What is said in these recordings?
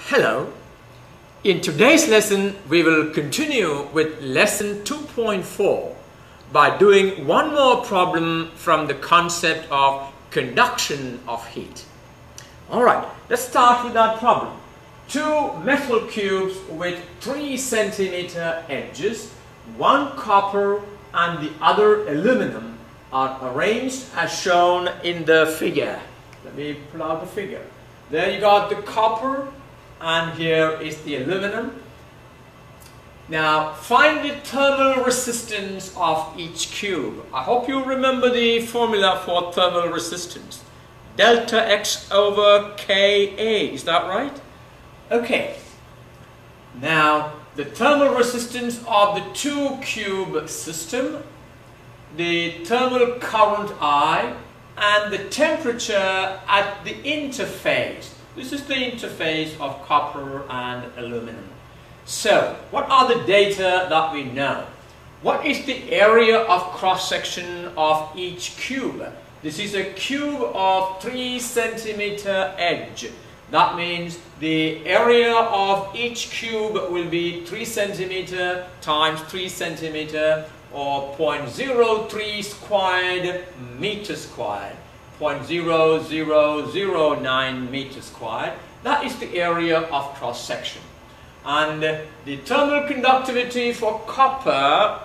Hello. In today's lesson, we will continue with lesson 2.4 by doing one more problem from the concept of conduction of heat. Alright, let's start with that problem. Two metal cubes with 3 centimeter edges, one copper and the other aluminum, are arranged as shown in the figure. Let me pull out the figure. There you got the copper and here is the aluminum. Now find the thermal resistance of each cube. I hope you remember the formula for thermal resistance. Delta X over Ka, is that right? Okay. Now the thermal resistance of the 2 cube system, the thermal current I, and the temperature at the interface. This is the interface of copper and aluminum. So, what are the data that we know? What is the area of cross-section of each cube? This is a cube of 3 centimeter edge. That means the area of each cube will be 3 centimeter times 3 centimeter, or 0.03 squared meter squared, 0.0009 meter squared. That is the area of cross section. And the thermal conductivity for copper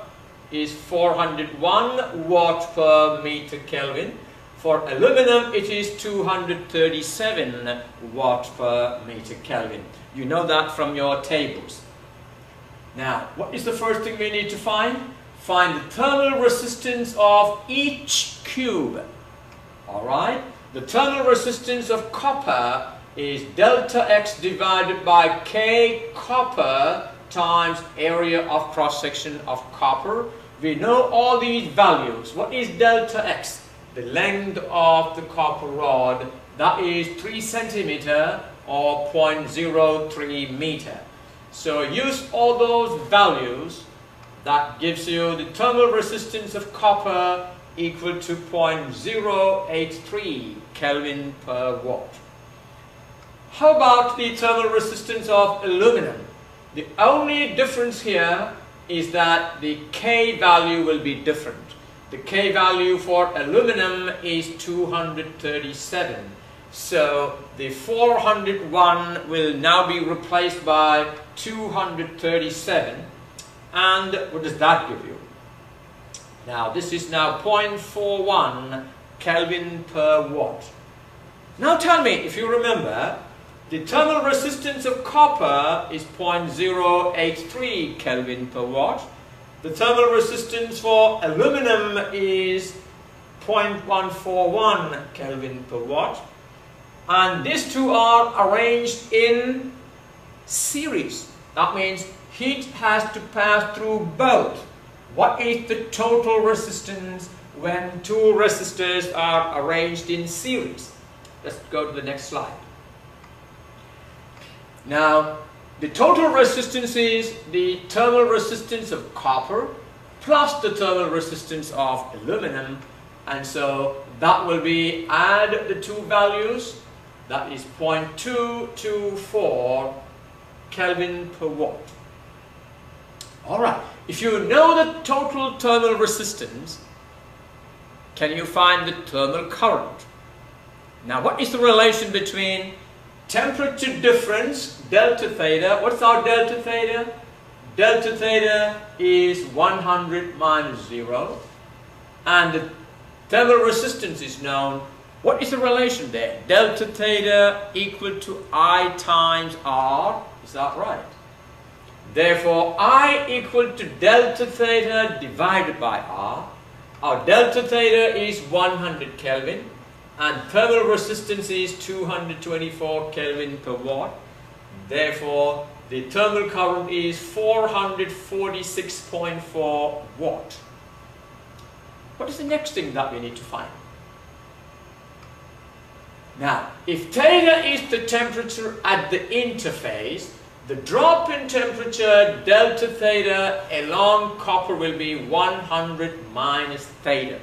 is 401 watt per meter Kelvin. For aluminum it is 237 watt per meter Kelvin. You know that from your tables. Now, what is the first thing we need to find? Find the thermal resistance of each cube. Alright? The thermal resistance of copper is delta X divided by K copper times area of cross section of copper. We know all these values. What is delta X? The length of the copper rod. That is 3 centimeter or 0.03 meter. So use all those values. That gives you the thermal resistance of copper equal to 0.083 Kelvin per watt. How about the thermal resistance of aluminum? The only difference here is that the K value will be different. The K value for aluminum is 237. So the 401 will now be replaced by 237. And what does that give you? Now this is now 0.41 Kelvin per watt. Now tell me, if you remember, the thermal resistance of copper is 0.083 Kelvin per watt. The thermal resistance for aluminum is 0.141 Kelvin per watt. And these two are arranged in series. That means heat has to pass through both. What is the total resistance when two resistors are arranged in series? Let's go to the next slide. Now, the total resistance is the thermal resistance of copper plus the thermal resistance of aluminum. And so that will be, add the two values, that is 0.224 Kelvin per watt. Alright, if you know the total thermal resistance, can you find the thermal current? Now what is the relation between temperature difference, delta theta? What's our delta theta? Delta theta is 100 minus 0. And the thermal resistance is known. What is the relation there? Delta theta equal to I times R. Is that right? Therefore, I equal to delta theta divided by R. Our delta theta is 100 Kelvin and thermal resistance is 224 Kelvin per watt. Therefore, the thermal current is 446.4 watt. What is the next thing that we need to find? Now, if theta is the temperature at the interface, the drop in temperature delta theta along copper will be 100 minus theta.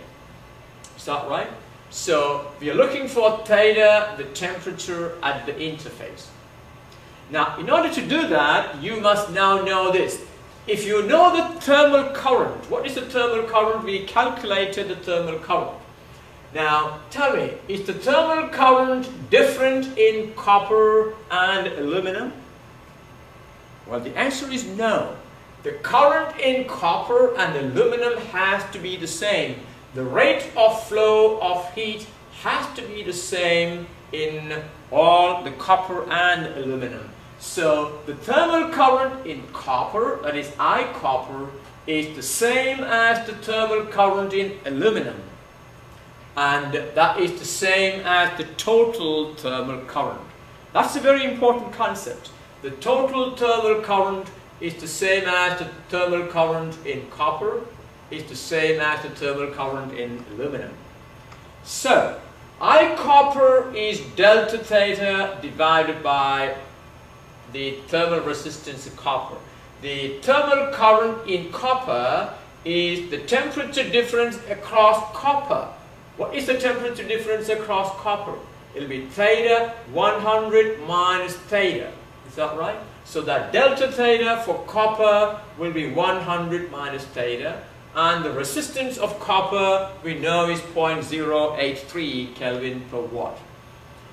Is that right? So we are looking for theta, the temperature at the interface. Now, in order to do that, you must now know this. If you know the thermal current, what is the thermal current? We calculated the thermal current. Now, tell me, is the thermal current different in copper and aluminum? Well, the answer is no. The current in copper and aluminum has to be the same. The rate of flow of heat has to be the same in all the copper and aluminum. So the thermal current in copper, that is I copper, is the same as the thermal current in aluminum. And that is the same as the total thermal current. That's a very important concept. The total thermal current is the same as the thermal current in copper, is the same as the thermal current in aluminum. So, I copper is delta theta divided by the thermal resistance of copper. The thermal current in copper is the temperature difference across copper. What is the temperature difference across copper? It will be theta 100 minus theta. Is that right? So that delta theta for copper will be 100 minus theta. And the resistance of copper we know is 0.083 Kelvin per watt.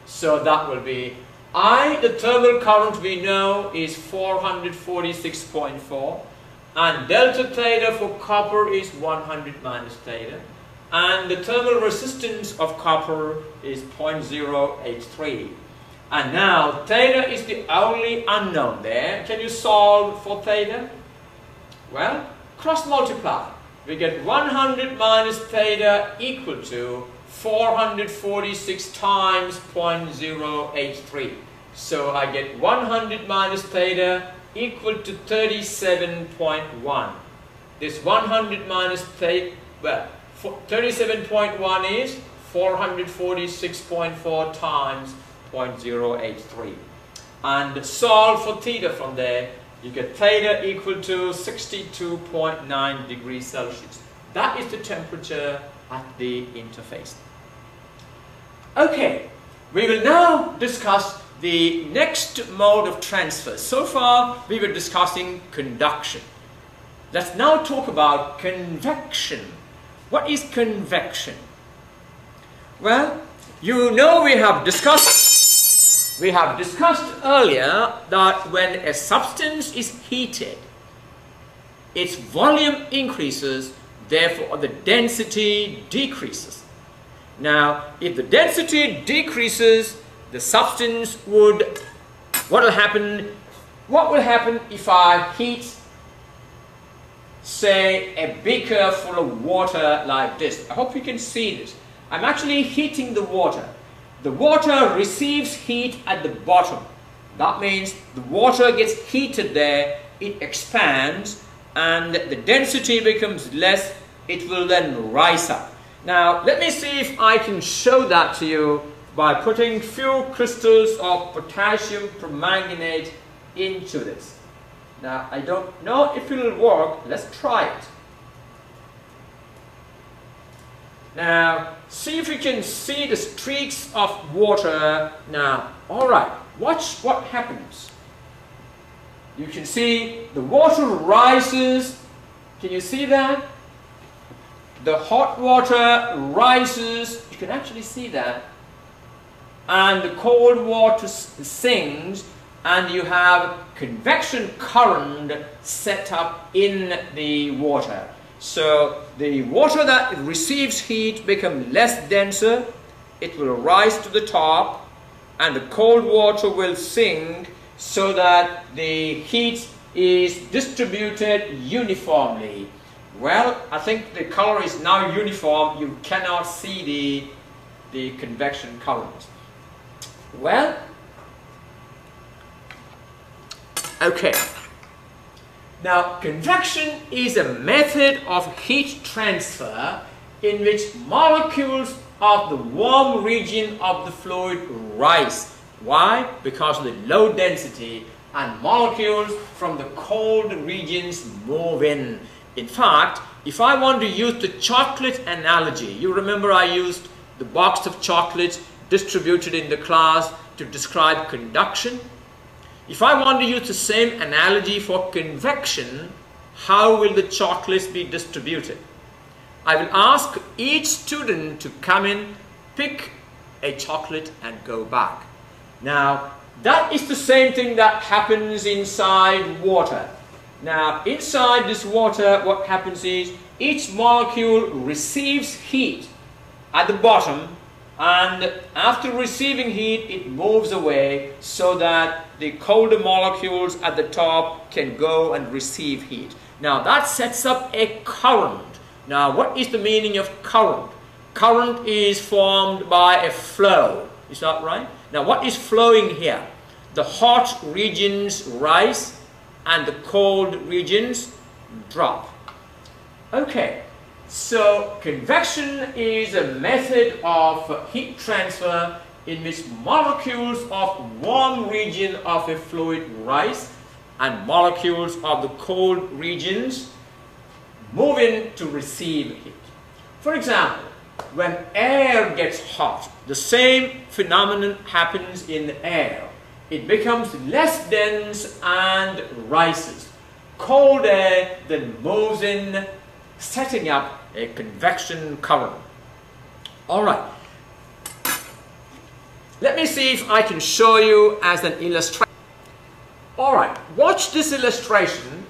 So that will be the thermal current we know is 446.4, and delta theta for copper is 100 minus theta, and the thermal resistance of copper is 0.083. And now theta is the only unknown there. Can you solve for theta? Well, cross multiply. We get 100 minus theta equal to 446 times 0.083. So I get 100 minus theta equal to 37.1. This 100 minus theta, well, 37.1 is 446.4 times 0.083. And solve for theta from there. You get theta equal to 62.9 degrees Celsius. That is the temperature at the interface. Okay, we will now discuss the next mode of transfer. So far, we were discussing conduction. Let's now talk about convection. What is convection? Well, you know we have discussed earlier that when a substance is heated, its volume increases, therefore the density decreases. Now, if the density decreases, the substance would, what will happen if I heat, say, a beaker full of water like this? I hope you can see this. I'm actually heating the water. The water receives heat at the bottom. That means the water gets heated there, it expands, and the density becomes less, it will then rise up. Now, let me see if I can show that to you by putting few crystals of potassium permanganate into this. Now, I don't know if it will work. Let's try it. Now, see if you can see the streaks of water. Now, alright, watch what happens. You can see the water rises. Can you see that? The hot water rises. You can actually see that. And the cold water sinks, and you have convection current set up in the water. So the water that receives heat becomes less denser, it will rise to the top, and the cold water will sink so that the heat is distributed uniformly. Well, I think the color is now uniform. You cannot see the convection current. Well, okay. Now, convection is a method of heat transfer in which molecules of the warm region of the fluid rise. Why? Because of the low density, and molecules from the cold regions move in. In fact, if I want to use the chocolate analogy, you remember I used the box of chocolates distributed in the class to describe conduction. If I want to use the same analogy for convection, how will the chocolates be distributed? I will ask each student to come in, pick a chocolate and go back. Now, that is the same thing that happens inside water. Now, inside this water, what happens is each molecule receives heat at the bottom, and after receiving heat, it moves away so that the colder molecules at the top can go and receive heat. Now, that sets up a current. Now, what is the meaning of current? Current is formed by a flow. Is that right? Now, what is flowing here? The hot regions rise and the cold regions drop. Okay, so convection is a method of heat transfer in which molecules of warm region of a fluid rise and molecules of the cold regions move in to receive heat. For example, when air gets hot, the same phenomenon happens in the air. It becomes less dense and rises. Cold air then moves in, setting up a convection current. Alright, let me see if I can show you as an illustration. Alright, watch this illustration.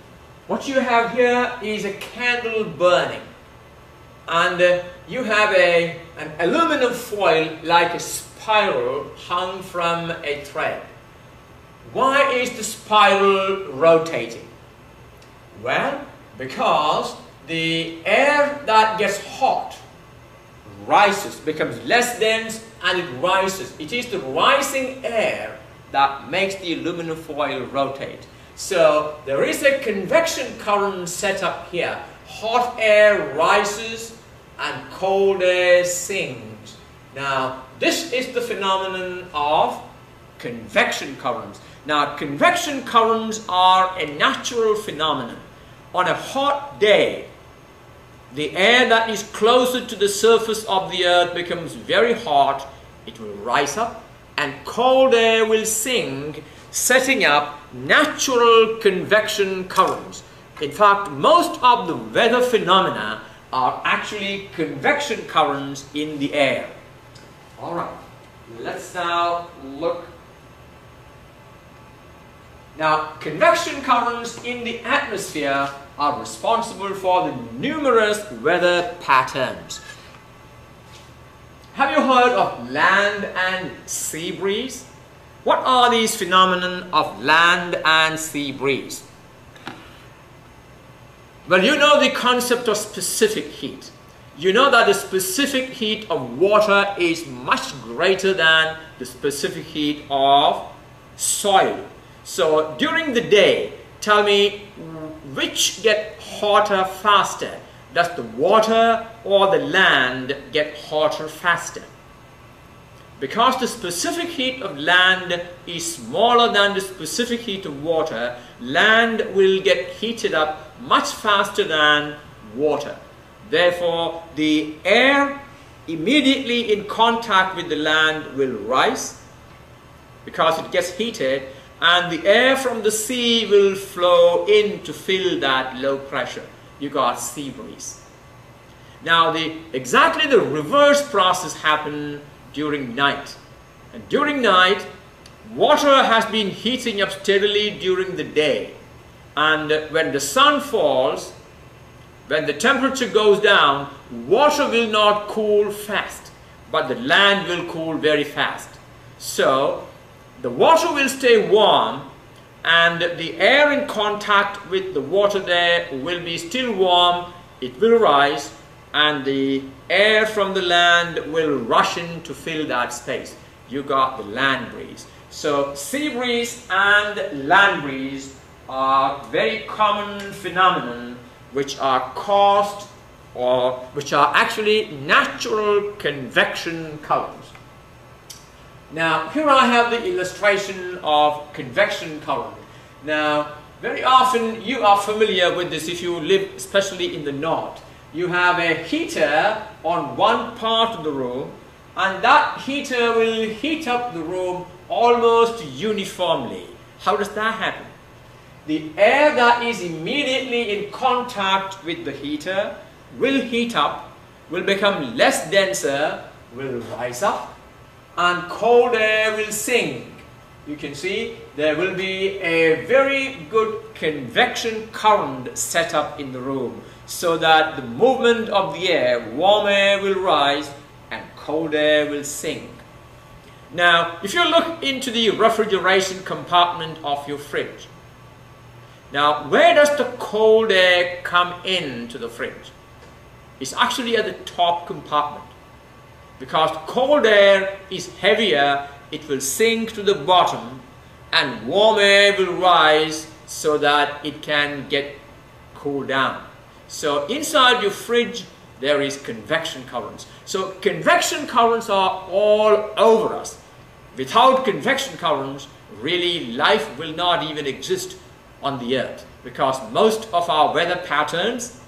What you have here is a candle burning, and you have an aluminum foil like a spiral hung from a thread. Why is the spiral rotating? Well, because the air that gets hot rises, becomes less dense, and it rises. It is the rising air that makes the aluminum foil rotate. So there is a convection current set up here. Hot air rises and cold air sinks. Now, this is the phenomenon of convection currents. Now, convection currents are a natural phenomenon. On a hot day, the air that is closer to the surface of the earth becomes very hot. It will rise up, and cold air will sink, setting up natural convection currents. In fact, most of the weather phenomena are actually convection currents in the air. Alright, let's now look. Now, convection currents in the atmosphere are responsible for the numerous weather patterns. Have you heard of land and sea breeze? What are these phenomena of land and sea breeze? Well, you know the concept of specific heat. You know that the specific heat of water is much greater than the specific heat of soil. So during the day, tell me which get hotter faster? Does the water or the land get hotter faster? Because the specific heat of land is smaller than the specific heat of water, land will get heated up much faster than water. Therefore, the air immediately in contact with the land will rise because it gets heated, and the air from the sea will flow in to fill that low pressure. You got sea breeze. Now, exactly the reverse process happens during night. And during night, water has been heating up steadily during the day. And when the sun falls, when the temperature goes down, water will not cool fast, but the land will cool very fast. So, the water will stay warm, and the air in contact with the water there will be still warm. It will rise, and the air from the land will rush in to fill that space. You got the land breeze. So sea breeze and land breeze are very common phenomenon which are caused, or which are actually natural convection currents. Now, here I have the illustration of convection current. Now, very often you are familiar with this if you live especially in the north. You have a heater on one part of the room, and that heater will heat up the room almost uniformly. How does that happen? The air that is immediately in contact with the heater will heat up, will become less denser, will rise up, and cold air will sink. You can see there will be a very good convection current set up in the room, so that the movement of the air, warm air will rise and cold air will sink. Now, if you look into the refrigeration compartment of your fridge, now where does the cold air come into the fridge? It's actually at the top compartment. Because cold air is heavier, it will sink to the bottom, and warm air will rise so that it can get cooled down. So inside your fridge there is convection currents. So convection currents are all over us. Without convection currents, really life will not even exist on the earth, because most of our weather patterns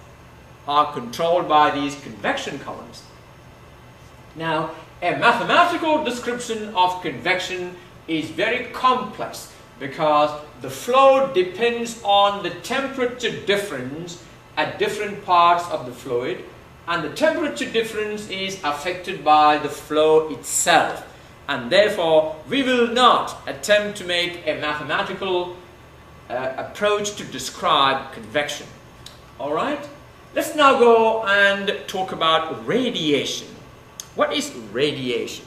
are controlled by these convection currents. Now, a mathematical description of convection is very complex, because the flow depends on the temperature difference at different parts of the fluid, and the temperature difference is affected by the flow itself, and therefore we will not attempt to make a mathematical approach to describe convection. Alright, let's now go and talk about radiation. What is radiation?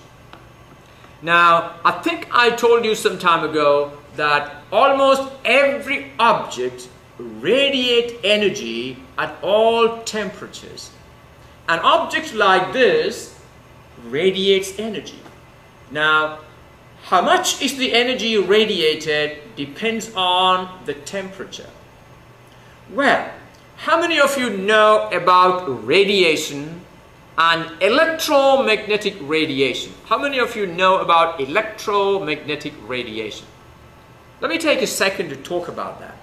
Now, I think I told you some time ago that almost every object radiates energy at all temperatures. An object like this radiates energy. Now, how much is the energy radiated depends on the temperature. Well, how many of you know about radiation and electromagnetic radiation? How many of you know about electromagnetic radiation? Let me take a second to talk about that.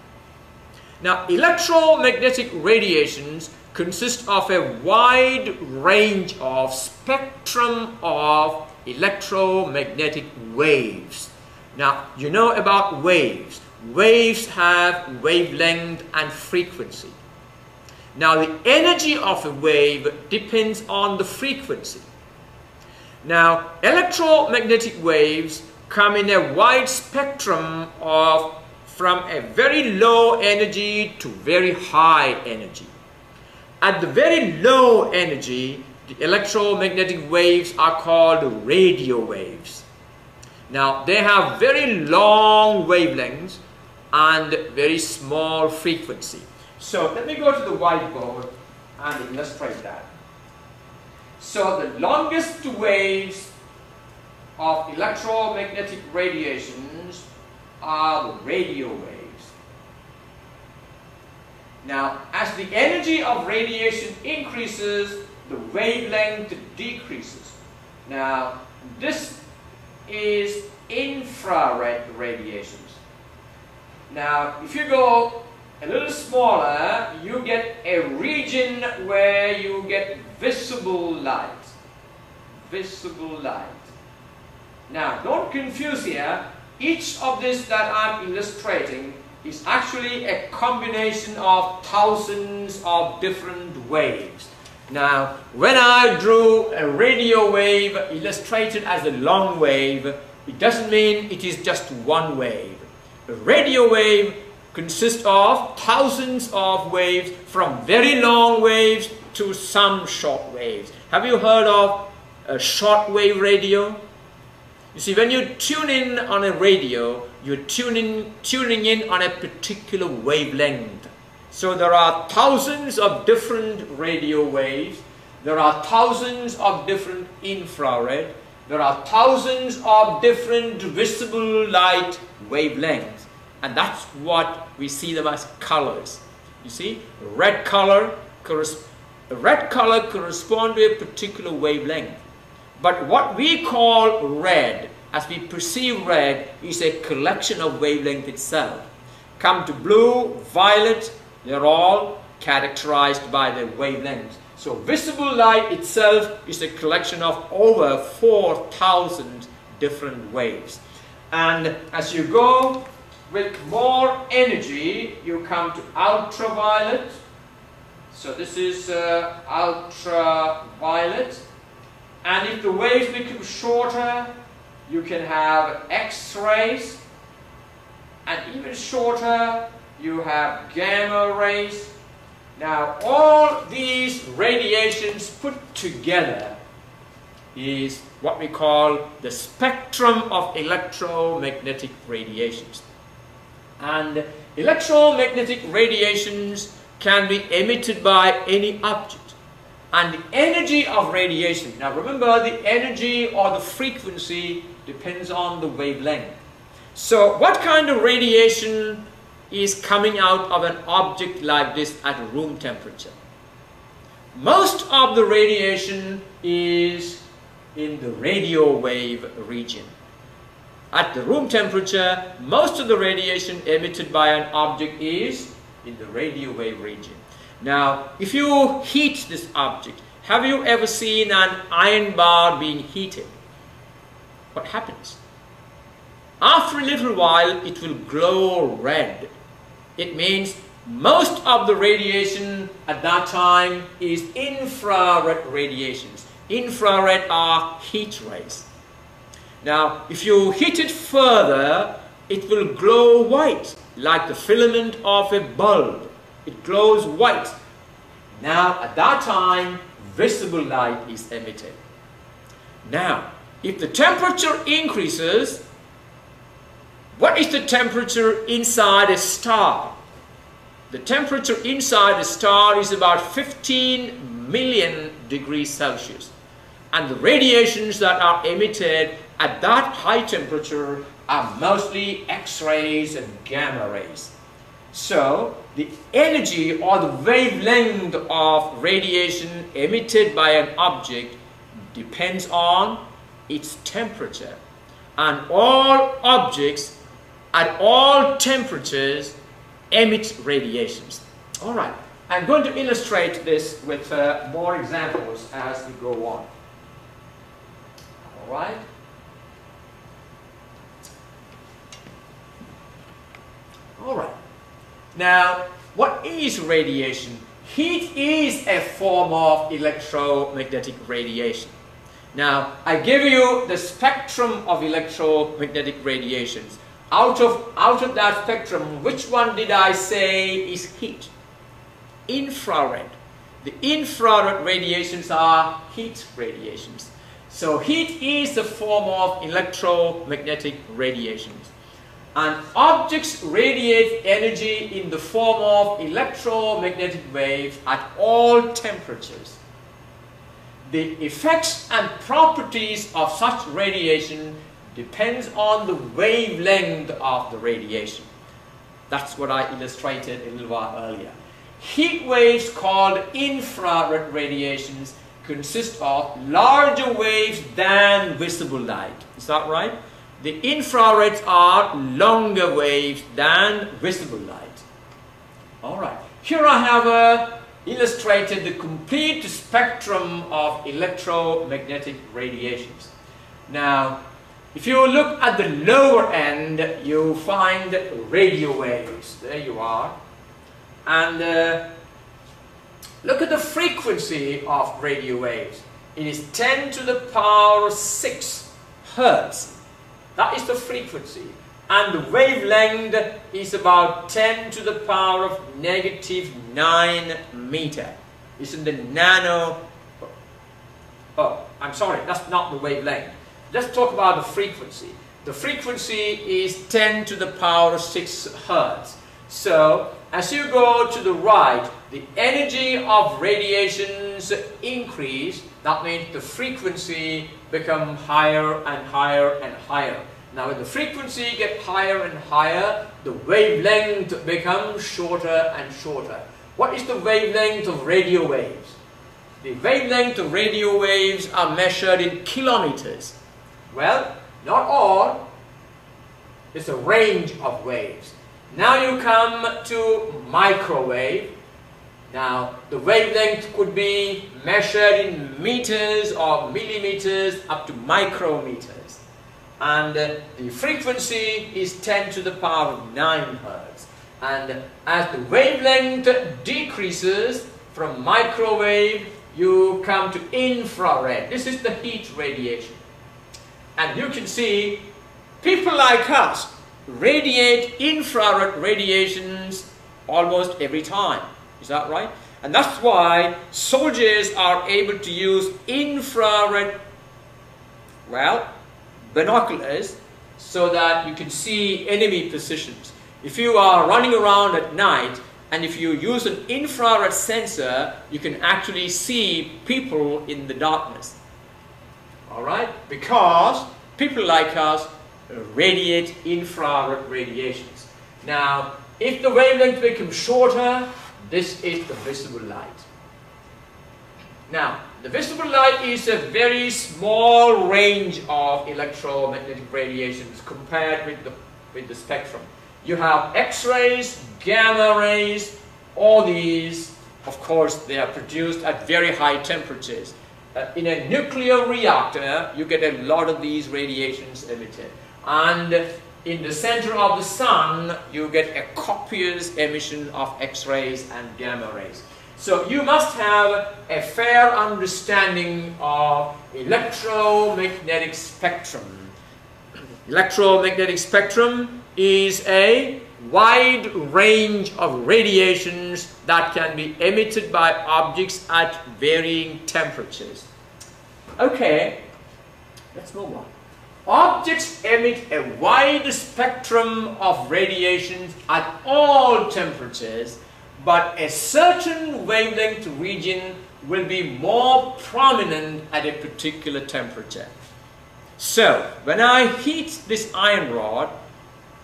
Now, electromagnetic radiations consist of a wide range of spectrum of electromagnetic waves. Now, you know about waves. Waves have wavelength and frequency. Now, the energy of a wave depends on the frequency. Now, electromagnetic waves come in a wide spectrum of from a very low energy to very high energy. At the very low energy, the electromagnetic waves are called radio waves. Now, they have very long wavelengths and very small frequency. So, let me go to the whiteboard and illustrate that. So, the longest waves of electromagnetic radiations are the radio waves. Now, as the energy of radiation increases, the wavelength decreases. Now, this is infrared radiations. Now, if you go a little smaller, you get a region where you get visible light. Visible light. Now, don't confuse here. Each of this that I'm illustrating is actually a combination of thousands of different waves. Now, when I drew a radio wave illustrated as a long wave, it doesn't mean it is just one wave. A radio wave consists of thousands of waves, from very long waves to some short waves. Have you heard of a shortwave radio? You see, when you tune in on a radio, you're tuning in on a particular wavelength. So there are thousands of different radio waves, there are thousands of different infrared, there are thousands of different visible light wavelengths, and that's what we see them as colors. You see, red color corresponds to a particular wavelength. But what we call red, as we perceive red, is a collection of wavelength itself. Come to blue, violet, they're all characterized by their wavelengths. So visible light itself is a collection of over 4,000 different waves. And as you go with more energy, you come to ultraviolet. So this is ultraviolet. And if the waves become shorter, you can have X-rays. And even shorter, you have gamma rays. Now, all these radiations put together is what we call the spectrum of electromagnetic radiations. And electromagnetic radiations can be emitted by any object. And the energy of radiation, now remember, the energy or the frequency depends on the wavelength. So what kind of radiation is coming out of an object like this at room temperature? Most of the radiation is in the radio wave region. At the room temperature, most of the radiation emitted by an object is in the radio wave region. Now, if you heat this object, have you ever seen an iron bar being heated? What happens? After a little while, it will glow red. It means most of the radiation at that time is infrared radiations. Infrared are heat rays. Now, if you heat it further, it will glow white, like the filament of a bulb. It glows white. Now, at that time, visible light is emitted. Now, if the temperature increases, what is the temperature inside a star? The temperature inside a star is about 15 million degrees Celsius. And the radiations that are emitted at that high temperature are mostly X-rays and gamma rays. So, the energy or the wavelength of radiation emitted by an object depends on its temperature. And all objects at all temperatures emit radiations. All right, I'm going to illustrate this with more examples as we go on. All right. All right. Now, what is radiation? Heat is a form of electromagnetic radiation. Now, I give you the spectrum of electromagnetic radiations. Out of that spectrum, which one did I say is heat? Infrared. The infrared radiations are heat radiations. So heat is a form of electromagnetic radiations. And objects radiate energy in the form of electromagnetic waves at all temperatures. The effects and properties of such radiation depends on the wavelength of the radiation. That's what I illustrated a little while earlier. Heat waves called infrared radiations consist of larger waves than visible light. Is that right? The infrareds are longer waves than visible light. Alright, here I have illustrated the complete spectrum of electromagnetic radiations. Now, if you look at the lower end, you find radio waves. There you are. And look at the frequency of radio waves. It is 10 to the power 6 Hertz. That is the frequency. And the wavelength is about 10 to the power of -9 meter. It's in the nano... Oh, I'm sorry, that's not the wavelength. Let's talk about the frequency. The frequency is 10 to the power 6 Hertz. So, as you go to the right, the energy of radiations increase. That means the frequency becomes higher and higher and higher. Now, when the frequency gets higher and higher, the wavelength becomes shorter and shorter. What is the wavelength of radio waves? The wavelength of radio waves are measured in kilometers. Well, not all. It's a range of waves. Now you come to microwave. Now, the wavelength could be measured in meters or millimeters up to micrometers. and the frequency is 10 to the power of 9 Hertz. And as the wavelength decreases from microwave, you come to infrared. This is the heat radiation. And you can see people like us radiate infrared radiations almost every time. Is that right? And that's why soldiers are able to use infrared, well, binoculars, so that you can see enemy positions. If you are running around at night and if you use an infrared sensor, you can actually see people in the darkness. Alright? Because people like us radiate infrared radiations. Now, if the wavelength becomes shorter, this is the visible light. Now, the visible light is a very small range of electromagnetic radiations compared with the spectrum. You have X-rays, gamma rays, all these, of course, they are produced at very high temperatures. In a nuclear reactor, you get a lot of these radiations emitted. And in the center of the sun, you get a copious emission of X-rays and gamma rays. So you must have a fair understanding of electromagnetic spectrum. Electromagnetic spectrum is a wide range of radiations that can be emitted by objects at varying temperatures. Okay, let's move on. Objects emit a wide spectrum of radiations at all temperatures, but a certain wavelength region will be more prominent at a particular temperature. So, when I heat this iron rod,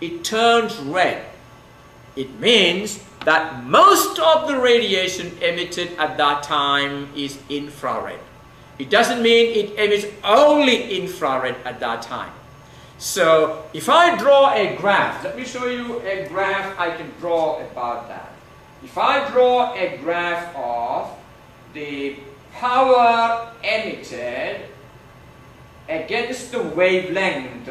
it turns red. It means that most of the radiation emitted at that time is infrared. It doesn't mean it emits only infrared at that time. So, if I draw a graph, let me show you a graph I can draw about that. If I draw a graph of the power emitted against the wavelength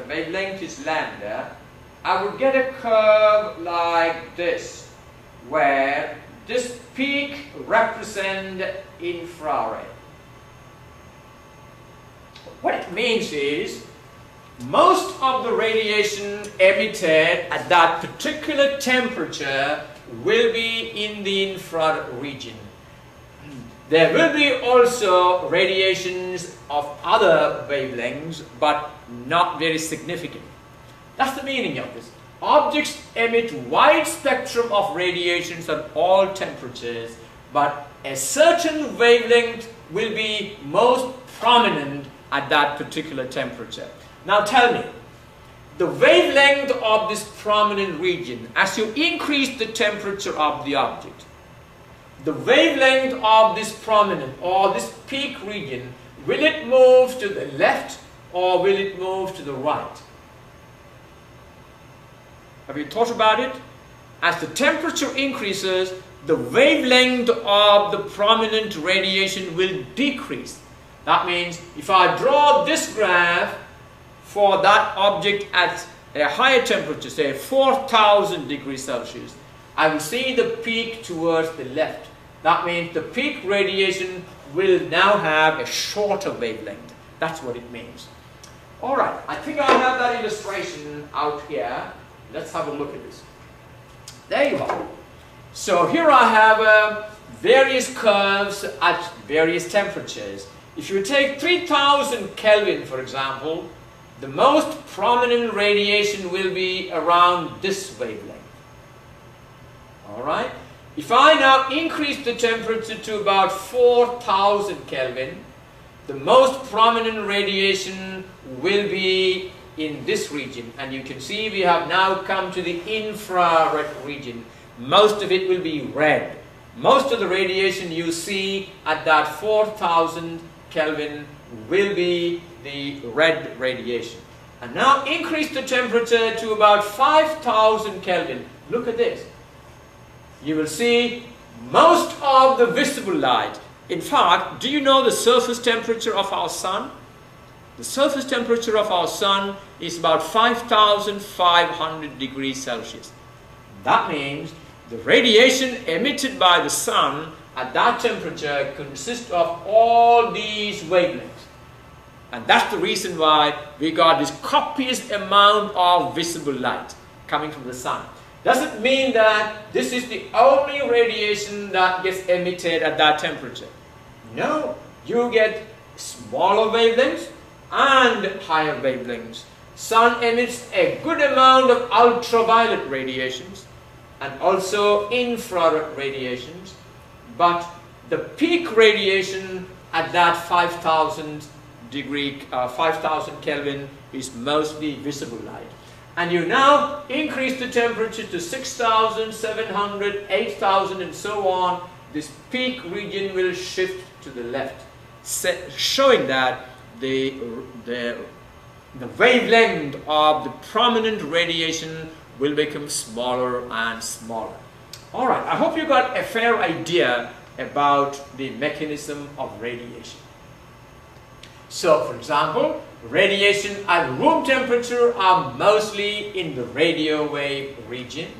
is lambda, I would get a curve like this, where this peak represents infrared. What it means is, most of the radiation emitted at that particular temperature will be in the infrared region. There will be also radiations of other wavelengths, but not very significant. That's the meaning of this. Objects emit wide spectrum of radiations at all temperatures, but a certain wavelength will be most prominent at that particular temperature. Now tell me, the wavelength of this prominent region, as you increase the temperature of the object, the wavelength of this prominent or this peak region, will it move to the left or will it move to the right? Have you thought about it? As the temperature increases, the wavelength of the prominent radiation will decrease. That means if I draw this graph for that object at a higher temperature, say 4,000 degrees Celsius, I will see the peak towards the left. That means the peak radiation will now have a shorter wavelength. That's what it means. Alright, I think I have that illustration out here. Let's have a look at this. There you are. So here I have various curves at various temperatures. If you take 3000 Kelvin, for example, the most prominent radiation will be around this wavelength. Alright? If I now increase the temperature to about 4000 Kelvin, the most prominent radiation will be in this region. And you can see we have now come to the infrared region. Most of it will be red. Most of the radiation you see at that 4000 Kelvin will be the red radiation. And now increase the temperature to about 5000 Kelvin. Look at this. You will see most of the visible light. In fact, do you know the surface temperature of our sun? The surface temperature of our sun is about 5,500 degrees Celsius. That means the radiation emitted by the sun at that temperature consists of all these wavelengths. And that's the reason why we got this copious amount of visible light coming from the sun. Doesn't mean that this is the only radiation that gets emitted at that temperature. No, you get smaller wavelengths and higher wavelengths. Sun emits a good amount of ultraviolet radiations and also infrared radiations, but the peak radiation at that 5,000 Kelvin is mostly visible light. And you now increase the temperature to 6,000, 700, 8,000 and so on. This peak region will shift to the left, showing that the wavelength of the prominent radiation will become smaller and smaller. Alright, I hope you got a fair idea about the mechanism of radiation. So, for example, radiation at room temperature are mostly in the radio wave region.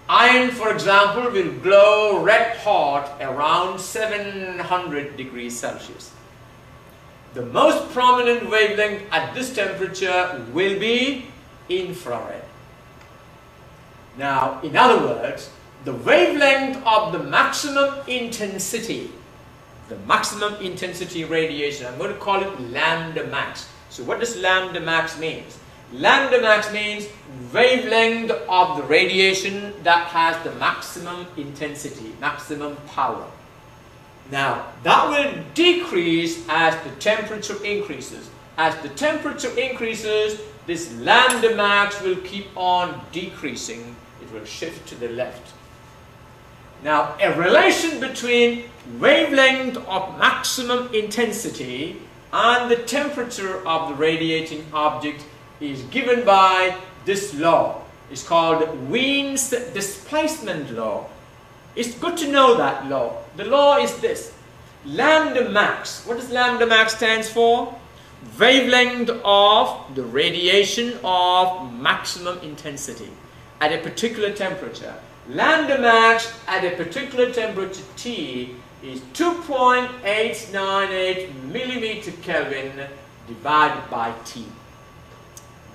Iron, for example, will glow red hot around 700 degrees Celsius. The most prominent wavelength at this temperature will be infrared. Now, in other words, the wavelength of the maximum intensity radiation, I'm going to call it lambda max. So what does lambda max mean? Lambda max means wavelength of the radiation that has the maximum intensity, maximum power. Now, that will decrease as the temperature increases. As the temperature increases, this lambda max will keep on decreasing. It will shift to the left. Now, a relation between wavelength of maximum intensity and the temperature of the radiating object is given by this law. It's called Wien's displacement law. It's good to know that law. The law is this. Lambda max. What does lambda max stands for? Wavelength of the radiation of maximum intensity at a particular temperature. Lambda max at a particular temperature T is 2.898 millimeter Kelvin divided by T.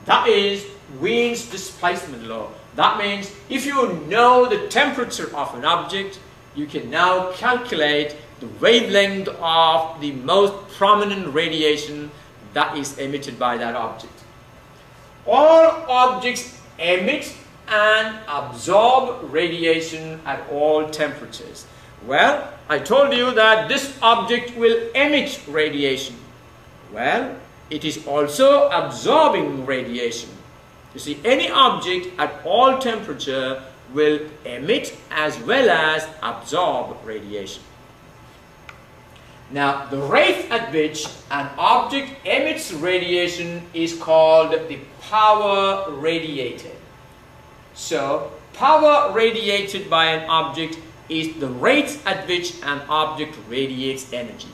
That is Wien's displacement law. That means if you know the temperature of an object, you can now calculate the wavelength of the most prominent radiation that is emitted by that object. All objects emit and absorb radiation at all temperatures. Well, I told you that this object will emit radiation. Well, it is also absorbing radiation. You see, any object at all temperature will emit as well as absorb radiation. Now, the rate at which an object emits radiation is called the power radiated. So, power radiated by an object is the rate at which an object radiates energy.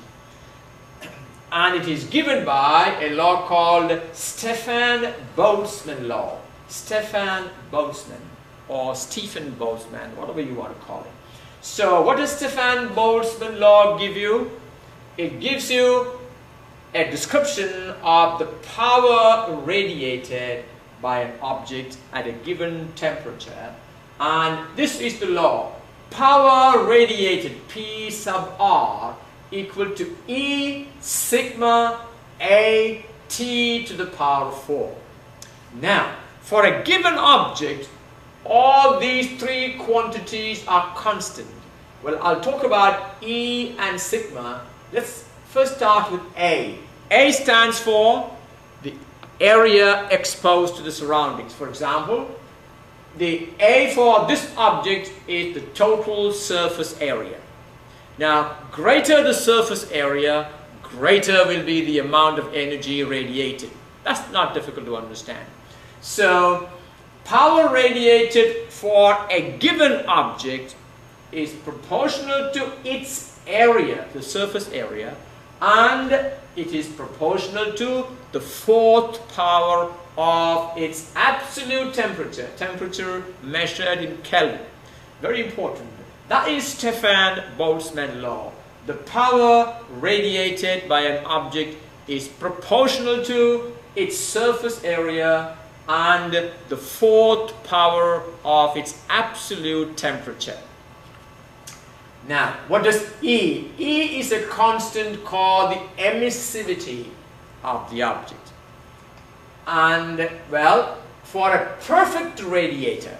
And it is given by a law called Stefan-Boltzmann law. Stefan Boltzmann or Stephen Boltzmann, whatever you want to call it. So what does Stefan-Boltzmann law give you? It gives you a description of the power radiated by an object at a given temperature. And this is the law. Power radiated, P sub R, equal to E sigma A T to the power 4. Now, for a given object, all these three quantities are constant. Well, I'll talk about E and sigma. Let's first start with A. A stands for the area exposed to the surroundings. For example, the A for this object is the total surface area. Now, greater the surface area, greater will be the amount of energy radiated. That's not difficult to understand. So, power radiated for a given object is proportional to its area, the surface area, and it is proportional to the 4th power of its absolute temperature, temperature measured in Kelvin. Very important. That is Stefan Boltzmann law. The power radiated by an object is proportional to its surface area and the 4th power of its absolute temperature. Now, what does E? E is a constant called the emissivity of the object. And, well, for a perfect radiator,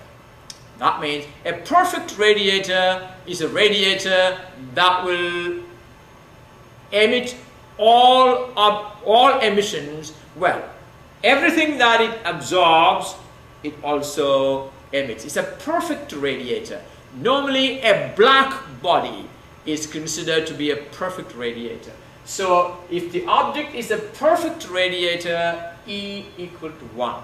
that means a perfect radiator is a radiator that will emit all emissions. Well, everything that it absorbs, it also emits. It's a perfect radiator. Normally, a black body is considered to be a perfect radiator. So, if the object is a perfect radiator, E equal to 1.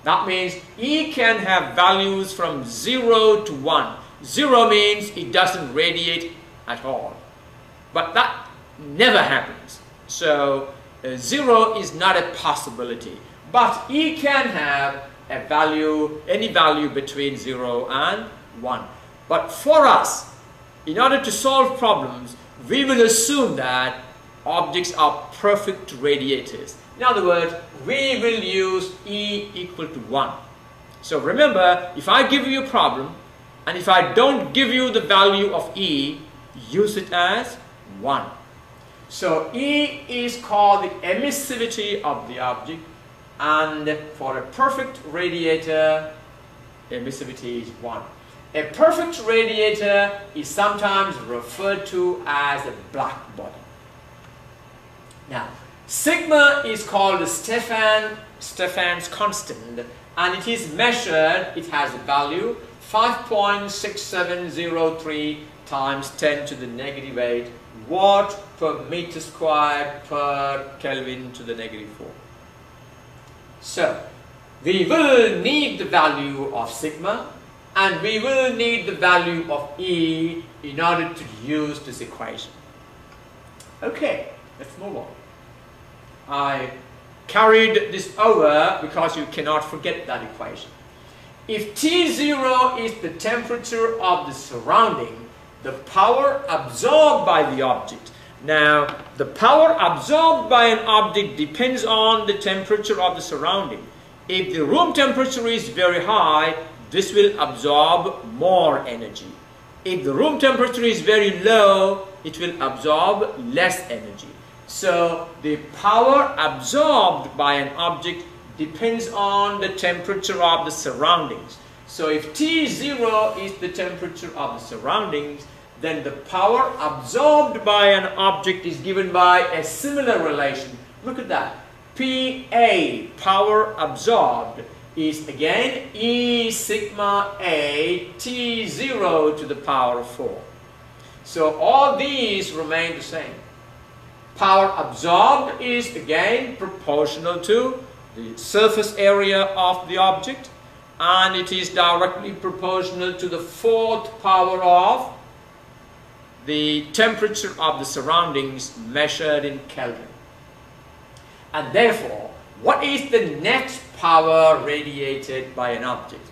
That means E can have values from 0 to 1. 0 means it doesn't radiate at all. But that never happens. So, 0 is not a possibility. But E can have a value, any value between 0 and 1. But for us, in order to solve problems, we will assume that objects are perfect radiators. In other words, we will use E equal to 1. So remember, if I give you a problem, and if I don't give you the value of E, use it as 1. So E is called the emissivity of the object, and for a perfect radiator, emissivity is 1. A perfect radiator is sometimes referred to as a black body. Now, sigma is called the Stefan's constant, and it is measured, it has a value 5.6703 times 10 to the negative 8 watt per meter squared per Kelvin to the negative 4. So, we will need the value of sigma, and we will need the value of E in order to use this equation. Okay, let's move on. I carried this over because you cannot forget that equation. If T0 is the temperature of the surrounding, the power absorbed by the object. Now, the power absorbed by an object depends on the temperature of the surrounding. If the room temperature is very high, this will absorb more energy. If the room temperature is very low, it will absorb less energy. So, the power absorbed by an object depends on the temperature of the surroundings. So, if T0 is the temperature of the surroundings, then the power absorbed by an object is given by a similar relation. Look at that. PA, power absorbed, is again E sigma A T0 to the power of 4. So all these remain the same. Power absorbed is again proportional to the surface area of the object, and it is directly proportional to the 4th power of the temperature of the surroundings measured in Kelvin. And therefore, what is the net power radiated by an object?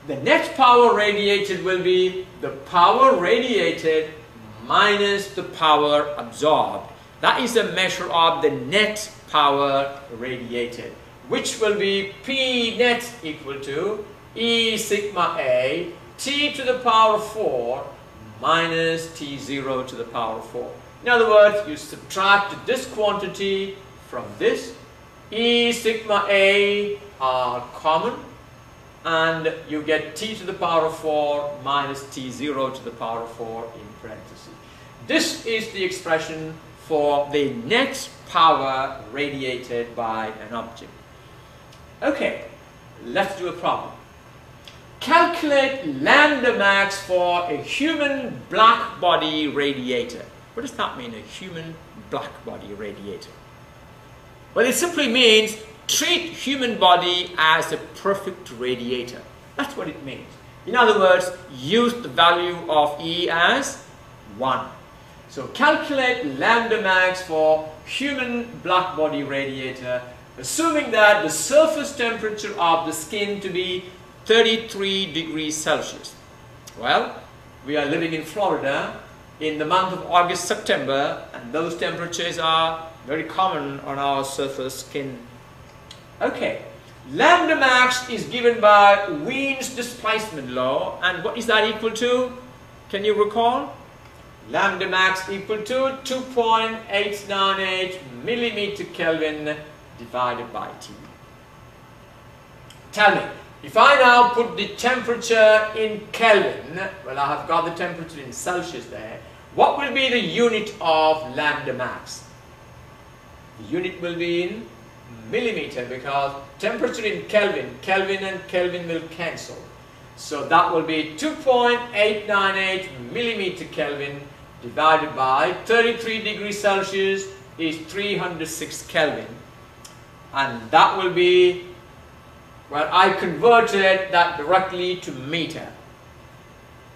The net power radiated will be the power radiated minus the power absorbed. That is a measure of the net power radiated, which will be P net equal to E sigma A T to the power of 4 minus T0 to the power of 4. In other words, you subtract this quantity from this. E sigma A are common, and you get T to the power of 4 minus T0 to the power of 4 in parentheses. This is the expression for the net power radiated by an object. Okay, let's do a problem. Calculate lambda max for a human black body radiator. What does that mean, a human black body radiator? Well, it simply means treat human body as a perfect radiator. That's what it means. In other words, use the value of E as 1. So calculate lambda max for human black body radiator, assuming that the surface temperature of the skin to be 33 degrees Celsius. Well, we are living in Florida in the month of August, September, and those temperatures are very common on our surface skin. Okay, lambda max is given by Wien's displacement law, and what is that equal to? Can you recall? Lambda max equal to 2.898 millimeter Kelvin divided by T. Tell me, if I now put the temperature in Kelvin, well, I have got the temperature in Celsius there, what will be the unit of lambda max? The unit will be in millimeter, because temperature in Kelvin, Kelvin and Kelvin will cancel. So that will be 2.898 millimeter Kelvin divided by 33 degrees Celsius is 306 Kelvin. And that will be, well, I converted that directly to meter.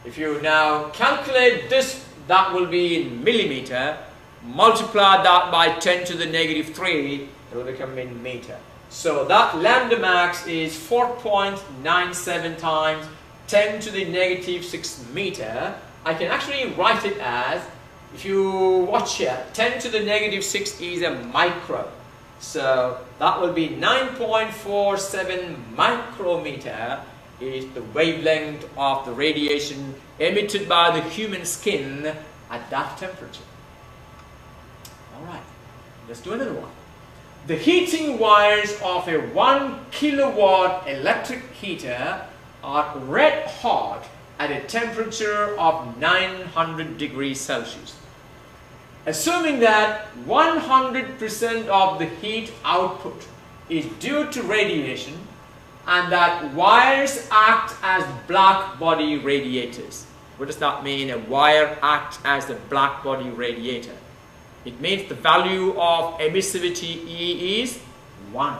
If you now calculate this, that will be in millimeter, multiply that by 10 to the negative 3, it will become in meter. So that lambda max is 4.97 times 10 to the negative 6 meter. I can actually write it as, if you watch here, 10 to the negative 6 is a micro. So that will be 9.47 micrometer is the wavelength of the radiation emitted by the human skin at that temperature. Alright, let's do another one. The heating wires of a 1 kilowatt electric heater are red hot at a temperature of 900 degrees Celsius. Assuming that 100% of the heat output is due to radiation and that wires act as black body radiators. What does that mean? A wire acts as the black body radiator. It means the value of emissivity E is 1.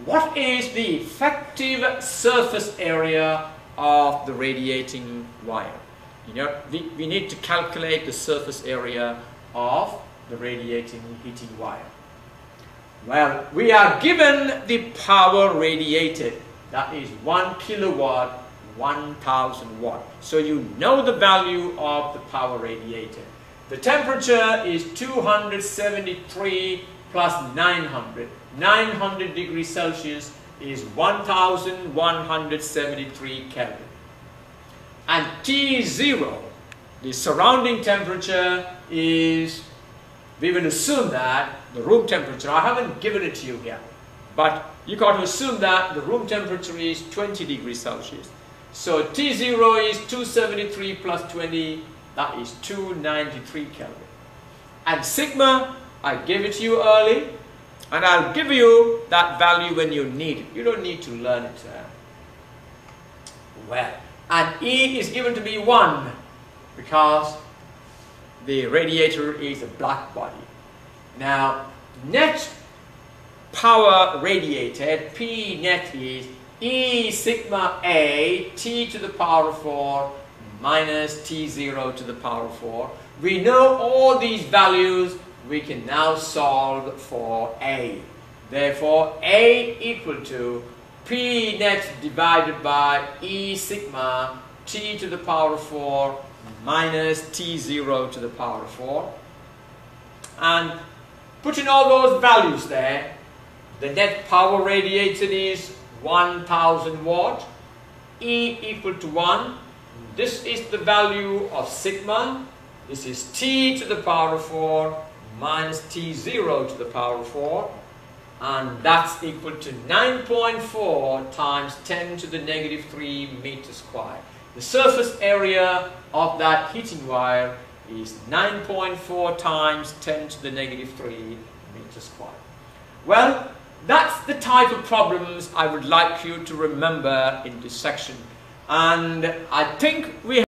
What is the effective surface area of the radiating wire? You know, we need to calculate the surface area of the radiating heating wire. Well, we are given the power radiated, that is 1 kilowatt, 1000 watt. So you know the value of the power radiated. The temperature is 273 plus 900. 900 degrees Celsius is 1173 Kelvin. And T0, the surrounding temperature, is, we will assume that the room temperature, I haven't given it to you here, but you got to assume that the room temperature is 20 degrees Celsius. So T0 is 273 plus 20, that is 293 Kelvin. And sigma, I gave it to you early, and I'll give you that value when you need it. You don't need to learn it. Well, and E is given to be 1 because the radiator is a black body. Now, net power radiated, P net is E sigma A T to the power of 4 minus T0 to the power of 4. We know all these values. We can now solve for A. Therefore, A equal to P net divided by E sigma T to the power of 4 minus T0 to the power of 4. And put in all those values there. The net power radiated is 1000 watt. E equal to 1. This is the value of sigma. This is T to the power of 4 minus T0 to the power of 4. And that's equal to 9.4 times 10 to the negative 3 meters squared. The surface area of that heating wire is 9.4 times 10 to the negative 3 meters squared. Well, that's the type of problems I would like you to remember in this section. And I think we